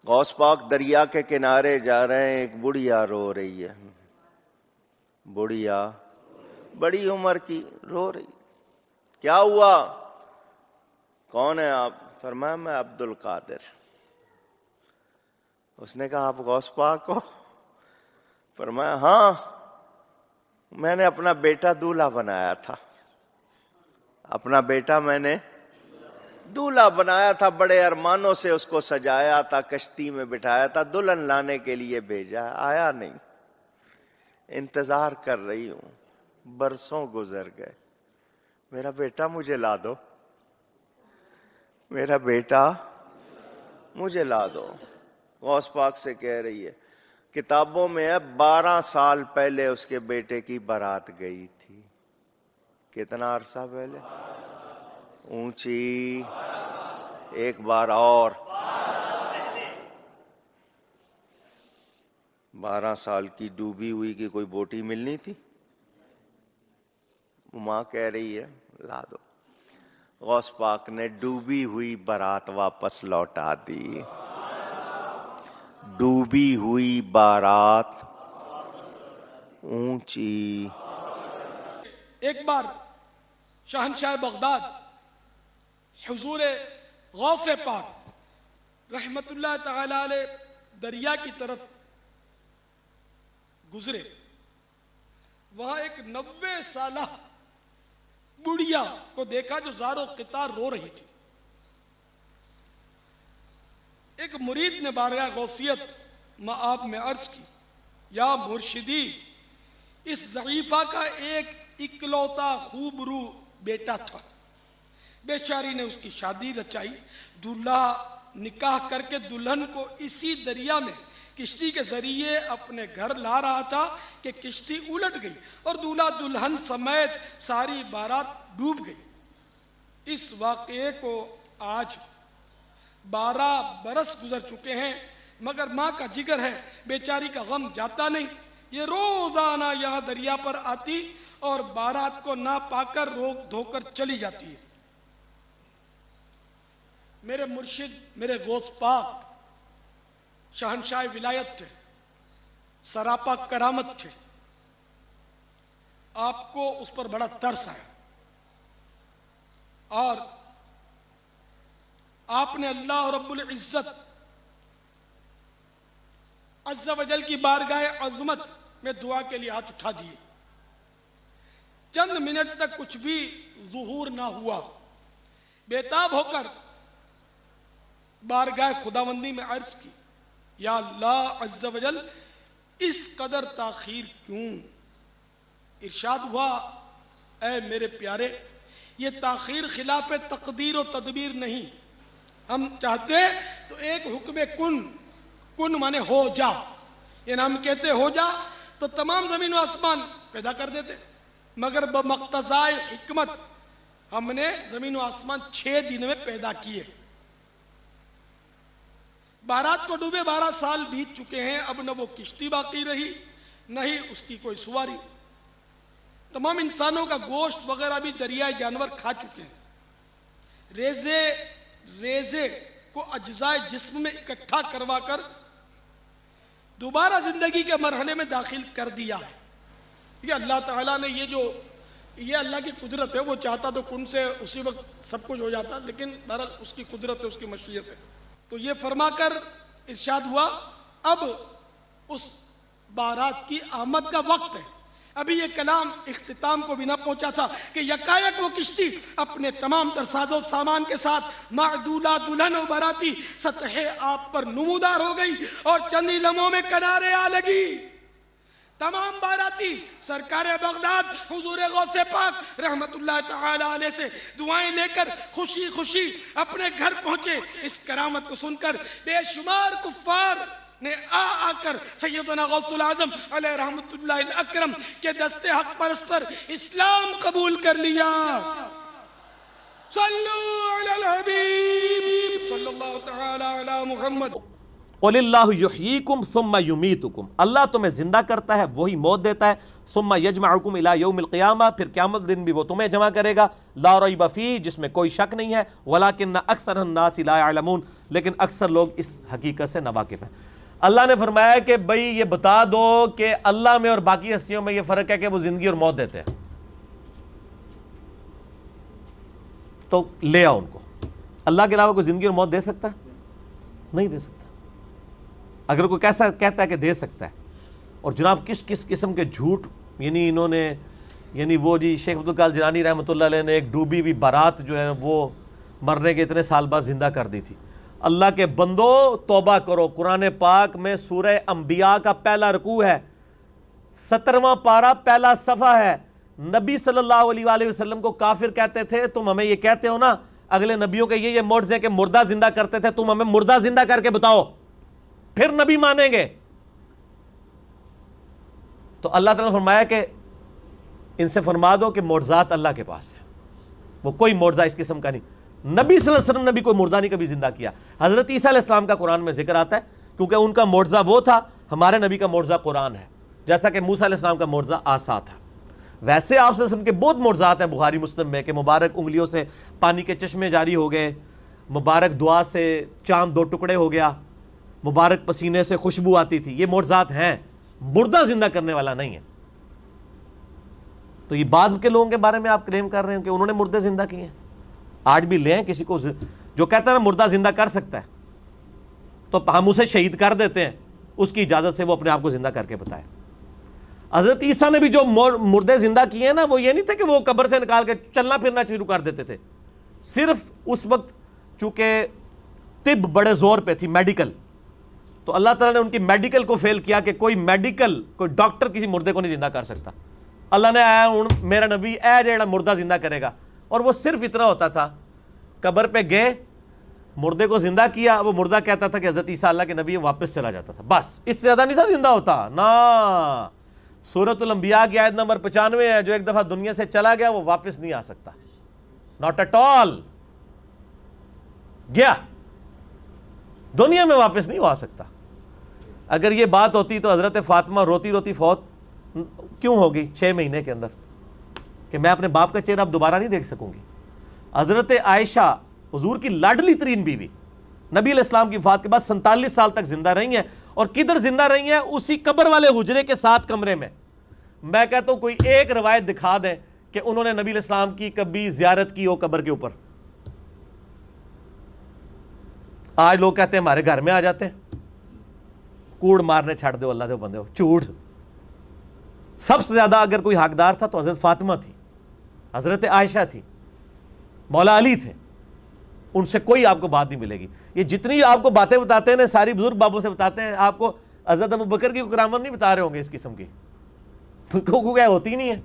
غوث پاک دریا کے کنارے جا رہے ہیں، ایک بڑھیا رو رہی ہے، بڑھیا بڑی عمر کی رو رہی. کیا ہوا؟ کون ہے آپ؟ فرمایا میں عبد القادر. اس نے کہا آپ غوث پاک ہو؟ فرمایا ہاں، میں نے اپنا بیٹا دولہا بنایا تھا، اپنا بیٹا میں نے دولہا بنایا تھا، بڑے ارمانوں سے اس کو سجایا تھا، کشتی میں بٹھایا تھا، دلہن لانے کے لیے بھیجا، آیا نہیں، انتظار کر رہی ہوں، برسوں گزر گئے، میرا بیٹا مجھے لا دو، میرا بیٹا مجھے لا دو. غوث پاک سے کہہ رہی ہے، کتابوں میں ہے 12 سال پہلے اس کے بیٹے کی بارات گئی تھی. کتنا عرصہ پہلے؟ اونچی ایک بار اور، 12 سال کی ڈوبی ہوئی کی کوئی بوٹی ملنی تھی؟ ماں کہہ رہی ہے لا دو. غوث پاک نے ڈوبی ہوئی بارات واپس لوٹا دی. ڈوبی ہوئی بارات اونچی. ایک بار شہنشاہ بغداد حضور غوث پاک رحمت اللہ تعالی علیہ دریا کی طرف گزرے. وہاں ایک 90 سالہ بڑھیا کو دیکھا جو زار و قطار رو رہی تھی. ایک مرید نے بارگاہ غوثیت مآب میں عرض کی، یا مرشدی، اس ضعیفہ کا ایک اکلوتا خوبرو بیٹا تھا، بیچاری نے اس کی شادی رچائی، دولہا نکاح کر کے دلہن کو اسی دریا میں کشتی کے ذریعے اپنے گھر لا رہا تھا کہ کشتی الٹ گئی اور دولہا دلہن سمیت ساری بارات ڈوب گئی. اس واقعے کو آج 12 برس گزر چکے ہیں، مگر ماں کا جگر ہے، بیچاری کا غم جاتا نہیں. یہ روزانہ یہاں دریا پر آتی اور بارات کو نہ پا کر روک دھو کر چلی جاتی ہے. میرے مرشد میرے غوث پاک شہنشاہ ولایت تھے، سراپا کرامت تھے. آپ کو اس پر بڑا ترس آیا اور آپ نے اللہ رب العزت عز و جل کی بارگاہ عظمت میں دعا کے لیے ہاتھ اٹھا دیے. چند منٹ تک کچھ بھی ظہور نہ ہوا. بےتاب ہو کر بارگاہ خداوندی میں عرض کی، یا اللہ عز و جل اس قدر تاخیر کیوں؟ ارشاد ہوا، اے میرے پیارے، یہ تاخیر خلاف تقدیر و تدبیر نہیں. ہم چاہتے تو ایک حکم کن مانے ہو جا، یعنی ہم کہتے ہو جا تو تمام زمین و آسمان پیدا کر دیتے، مگر بمقتضائے حکمت ہم نے زمین و آسمان 6 دن میں پیدا کیے. بارات کو ڈوبے 12 سال بیت چکے ہیں، اب نہ وہ کشتی باقی رہی نہ ہی اس کی کوئی سواری. تمام انسانوں کا گوشت وغیرہ بھی دریائے جانور کھا چکے ہیں. ریزے کو اجزائے جسم میں اکٹھا کروا کر دوبارہ زندگی کے مرحلے میں داخل کر دیا ہے. یہ اللہ تعالیٰ نے یہ اللہ کی قدرت ہے. وہ چاہتا تو کن سے اسی وقت سب کچھ ہو جاتا، لیکن بہرحال اس کی قدرت ہے، اس کی مشیت ہے. تو یہ فرما کر ارشاد ہوا، اب اس بارات کی آمد کا وقت ہے. ابھی یہ کلام اختتام کو بھی نہ پہنچا تھا کہ یکایک وہ کشتی اپنے تمام تر ساز و سامان کے ساتھ معدودہ دلہن و باراتی سطح آب پر نمودار ہو گئی اور چند ہی لمحوں میں کنارے آ لگی. تمام باراتی سرکار بغداد حضور غوث پاک رحمت اللہ تعالی علیہ سے دعائیں لے کر خوشی خوشی اپنے گھر پہنچے. اس کرامت کو سن کر بے شمار کفار نے آ کر سیدنا غوث العظم علیہ رحمت اللہ الاکرم کے دست حق پرست پر اسلام قبول کر لیا. صلو علی الحبیب صلی اللہ تعالی علی محمد. قُلِ اللَّهُ يُحْيِيكُمْ ثُمَّ يُمِيتُكُمْ، اللہ تمہیں زندہ کرتا ہے وہی موت دیتا ہے، ثُمَّ يَجْمَعُكُمْ إِلَى يَوْمِ الْقِيَامَةِ، پھر قیامت دن بھی وہ تمہیں جمع کرے گا، لا ریب فیہ، جس میں کوئی شک نہیں ہے، وَلَٰكِنَّ أَكْثَرَ النَّاسِ لَا يَعْلَمُونَ، لیکن اکثر لوگ اس حقیقت سے ناواقف ہیں۔ اللہ نے فرمایا کہ بھئی یہ بتا دو کہ اللہ میں اور باقی ہستیوں میں یہ فرق ہے کہ وہ زندگی اور موت دیتے ہیں، تو لے آؤ ان کو۔ اللہ کے علاوہ کوئی زندگی اور موت دے سکتا ہے؟ نہیں دے سکتا۔ اگر کوئی کیسا کہتا ہے کہ دے سکتا ہے، اور جناب کس کس قسم کے جھوٹ، یعنی انہوں نے، یعنی وہ جی شیخ عبدالقادر جیلانی رحمۃ اللہ علیہ نے ایک ڈوبی ہوئی بارات جو ہے وہ مرنے کے اتنے سال بعد زندہ کر دی تھی۔ اللہ کے بندو توبہ کرو، قرآن پاک میں سورہ انبیاء کا پہلا رکوع ہے، 17واں پارہ پہلا صفحہ ہے۔ نبی صلی اللہ علیہ وآلہ وسلم کو کافر کہتے تھے، تم ہمیں یہ کہتے ہو نا اگلے نبیوں کے یہ معجزے کہ مردہ زندہ کرتے تھے، تم ہمیں مردہ زندہ کر کے بتاؤ پھر نبی مانیں گے۔ تو اللہ تعالیٰ نے فرمایا کہ ان سے فرما دو کہ معجزات اللہ کے پاس ہے، وہ کوئی معجزہ اس قسم کا نہیں۔ نبی صلی اللہ علیہ وسلم نے بھی کوئی مردہ نہیں کبھی زندہ کیا۔ حضرت عیسیٰ علیہ السلام کا قرآن میں ذکر آتا ہے کیونکہ ان کا معجزہ وہ تھا، ہمارے نبی کا معجزہ قرآن ہے، جیسا کہ موسیٰ علیہ السلام کا معجزہ عصا تھا۔ ویسے آپ صلی اللہ علیہ وسلم کے بہت معجزات ہیں بخاری مسلم میں، کہ مبارک انگلیوں سے پانی کے چشمے جاری ہو گئے، مبارک دعا سے چاند 2 ٹکڑے ہو گیا، مبارک پسینے سے خوشبو آتی تھی، یہ معجزات ہیں، مردہ زندہ کرنے والا نہیں ہے۔ تو یہ بعد کے لوگوں کے بارے میں آپ کلیم کر رہے ہیں کہ انہوں نے مردے زندہ کیے ہیں؟ آج بھی لیں کسی کو جو کہتا ہے نا مردہ زندہ کر سکتا ہے، تو ہم اسے شہید کر دیتے ہیں، اس کی اجازت سے وہ اپنے آپ کو زندہ کر کے بتائے۔ حضرت عیسیٰ نے بھی جو مردے زندہ کیے ہیں نا، وہ یہ نہیں تھے کہ وہ قبر سے نکال کے چلنا پھرنا شروع کر دیتے تھے، صرف اس وقت چونکہ طب بڑے زور پہ تھی، میڈیکل، تو اللہ تعالیٰ نے ان کی میڈیکل کو فیل کیا کہ کوئی میڈیکل، کوئی ڈاکٹر کسی مردے کو نہیں زندہ کر سکتا۔ اللہ نے آیا ہوں میرا نبی اے جیڑا مردہ زندہ کرے گا، اور وہ صرف اتنا ہوتا تھا، قبر پہ گئے مردے کو زندہ کیا، وہ مردہ کہتا تھا کہ حضرت عیسیٰ اللہ کے نبی، واپس چلا جاتا تھا، بس اس سے زیادہ نہیں تھا زندہ ہوتا نا۔ سورۃ الانبیاء کی آیت نمبر 95 ہے، جو ایک دفعہ دنیا سے چلا گیا وہ واپس نہیں آ سکتا، ناٹ ایٹ آل، گیا دنیا میں واپس نہیں آ سکتا۔ اگر یہ بات ہوتی تو حضرت فاطمہ روتی روتی فوت کیوں ہوگی 6 مہینے کے اندر، کہ میں اپنے باپ کا چہرہ اب دوبارہ نہیں دیکھ سکوں گی۔ حضرت عائشہ حضور کی لاڈلی ترین بیوی، نبی علیہ السلام کی وفات کے بعد 47 سال تک زندہ رہی ہیں، اور کدھر زندہ رہی ہیں؟ اسی قبر والے حجرے کے 7 کمرے میں۔ میں کہتا ہوں کوئی ایک روایت دکھا دیں کہ انہوں نے نبی علیہ السلام کی کبھی زیارت کی ہو قبر کے اوپر۔ آج لوگ کہتے ہیں ہمارے گھر میں آ جاتے ہیں، کوڑ مارنے چھڑ دو اللہ دے بندے ہو، جھوٹ۔ سب سے زیادہ اگر کوئی حقدار تھا تو حضرت فاطمہ تھی، حضرت عائشہ تھی، مولا علی تھے، ان سے کوئی آپ کو بات نہیں ملے گی۔ یہ جتنی آپ کو باتیں بتاتے ہیں ساری بزرگ بابوں سے بتاتے ہیں، آپ کو حضرت ابوبکر کی کرامت نہیں بتا رہے ہوں گے اس قسم کی، کیا ہوتی نہیں ہے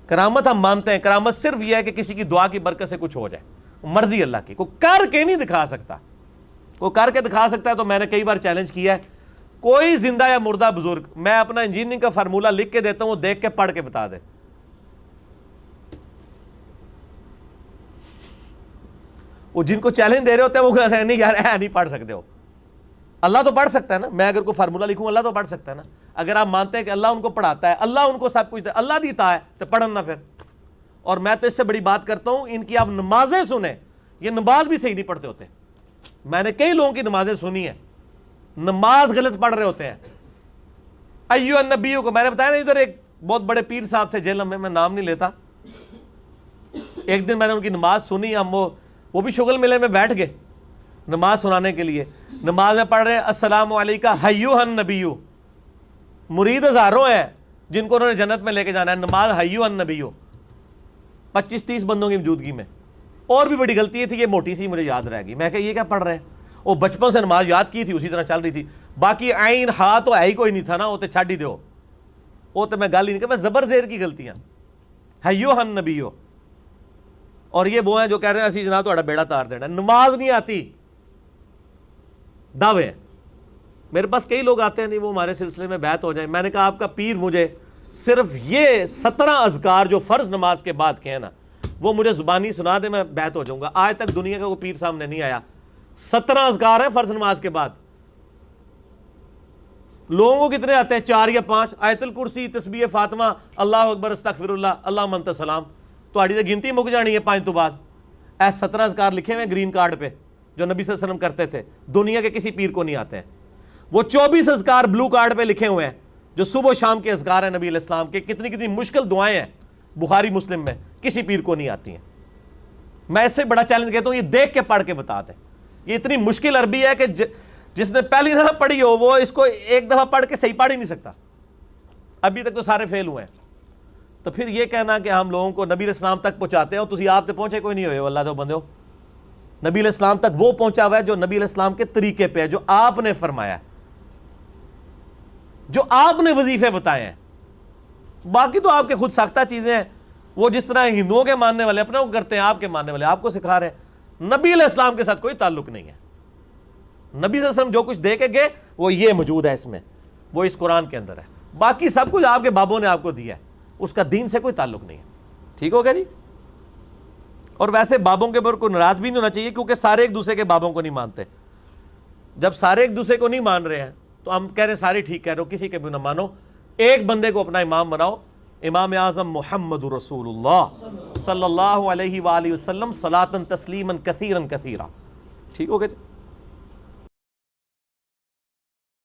کرامت۔ ہم مانتے ہیں کرامت صرف یہ ہے کہ کسی کی دعا کی برکت سے کچھ ہو جائے، مرضی اللہ کی، کوئی کر کے نہیں دکھا سکتا۔ کوئی کر کے دکھا سکتا ہے تو میں نے کئی بار چیلنج کیا ہے، کوئی زندہ یا مردہ بزرگ، میں اپنا انجینئرنگ کا فارمولہ لکھ کے دیتا ہوں، وہ دیکھ کے پڑھ کے بتا دے۔ وہ جن کو چیلنج دے رہے ہوتے ہیں وہ کہتے ہیں نہیں یار نہیں پڑھ سکتے ہو۔ اللہ تو پڑھ سکتا ہے نا، میں اگر کوئی فارمولہ لکھوں اللہ تو پڑھ سکتا ہے نا۔ اگر آپ مانتے ہیں کہ اللہ ان کو پڑھاتا ہے، اللہ ان کو سب کچھ دے، اللہ دیتا ہے تو پڑھن نہ پھر۔ اور میں تو اس سے بڑی بات کرتا ہوں، ان کی آپ نمازیں سنیں، یہ نماز بھی صحیح نہیں پڑھتے ہوتے۔ میں نے کئی لوگوں کی نمازیں سنی ہیں، نماز غلط پڑھ رہے ہوتے ہیں۔ ایو النبیوں کو میں نے بتایا نا، ادھر ایک بہت بڑے پیر صاحب تھے جیل میں نام نہیں لیتا، ایک دن میں نے ان کی نماز سنی، ہم وہ بھی شغل ملے میں بیٹھ گئے نماز سنانے کے لیے۔ نماز میں پڑھ رہے ہیں السلام علیکہ ایھا النبی، مرید ہزاروں ہیں جن کو انہوں نے جنت میں لے کے جانا ہے، نماز ایھا النبی 25-30 بندوں کی موجودگی میں۔ اور بھی بڑی غلطی تھی، یہ موٹی سی مجھے یاد رہ گئی، میں کہ یہ کیا پڑھ رہے ہیں؟ وہ بچپن سے نماز یاد کی تھی، اسی طرح چل رہی تھی، باقی عین ہا تو ہے ہی کوئی نہیں تھا نا، وہ تو چھڈ ہی دو، وہ تو میں گل ہی نہیں کہ میں زبر زیر کی غلطیاں ایھا النبی۔ اور یہ وہ ہیں جو کہہ رہے ہیں اسی جناب تہاڈا بیڑا تار دینا، نماز نہیں آتی، دعوے۔ میرے پاس کئی لوگ آتے ہیں نہیں وہ ہمارے سلسلے میں بیعت ہو جائیں، میں نے کہا آپ کا پیر مجھے صرف یہ 17 اذکار جو فرض نماز کے بعد کے ہیں نا وہ مجھے زبانی سنا دے، میں بیعت ہو جاؤں گا۔ آج تک دنیا کا کوئی پیر سامنے نہیں آیا، 17 اذکار ہیں فرض نماز کے بعد، لوگوں کو کتنے آتے ہیں؟ 4 یا 5. آیت الکرسی، تسبیح فاطمہ، اللہ اکبر، استغفر اللہ، اللہ منت سلام. تہاڈی تے گنتی مک جانی ہے 5 تو بعد. اے 17 اذکار لکھے ہوئے ہیں گرین کارڈ پہ جو نبی صلی اللہ علیہ وسلم کرتے تھے، دنیا کے کسی پیر کو نہیں آتے ہیں. وہ 24 اذکار بلو کارڈ پہ لکھے ہوئے ہیں جو صبح و شام کے اذکار ہیں نبی علیہ السلام کے. کتنی مشکل دعائیں ہیں بخاری مسلم میں، کسی پیر کو نہیں آتی ہیں. میں اس سے بڑا چیلنج کہتا ہوں یہ دیکھ کے پڑھ کے بتا دیں. یہ اتنی مشکل عربی ہے کہ جس نے پہلی دفعہ پڑھی ہو وہ اس کو ایک دفعہ پڑھ کے صحیح پڑھ ہی نہیں سکتا. ابھی تک تو سارے فیل ہوئے ہیں. تو پھر یہ کہنا کہ ہم لوگوں کو نبی علیہ السلام تک پہنچاتے ہیں، تسی آپ تک پہنچے کوئی نہیں ہوئے. اللہ تو بندے ہو، نبی علیہ السلام تک وہ پہنچا ہوا ہے جو نبی علیہ السلام کے طریقے پہ ہے، جو آپ نے فرمایا، جو آپ نے وظیفے بتائے ہیں. باقی تو آپ کے خود ساختہ چیزیں ہیں، وہ جس طرح ہندوؤں کے ماننے والے اپنے کو کرتے ہیں، آپ کے ماننے والے آپ کو سکھا رہے ہیں. نبی علیہ السلام کے ساتھ کوئی تعلق نہیں ہے. نبی صلی اللہ علیہ وسلم جو کچھ دے کے گئے وہ یہ موجود ہے اس میں، وہ اس قرآن کے اندر ہے. باقی سب کچھ آپ کے بابوں نے آپ کو دیا ہے، اس کا دین سے کوئی تعلق نہیں ہے. ٹھیک ہو گیا جی؟ اور ویسے بابوں کے اوپر کوئی ناراض بھی نہیں ہونا چاہیے، کیونکہ سارے ایک دوسرے کے بابوں کو نہیں مانتے. جب سارے ایک دوسرے کو نہیں مان رہے ہیں تو ہم کہہ رہے ہیں سارے ٹھیک کہہ رہے ہو، کسی کے بھی نہ مانو. ایک بندے کو اپنا امام بناؤ، امام اعظم محمد رسول اللہ صلی اللہ علیہ وآلہ وسلم صلاۃً تسلیماً کثیراً کثیرا. ٹھیک ہو گیا جی؟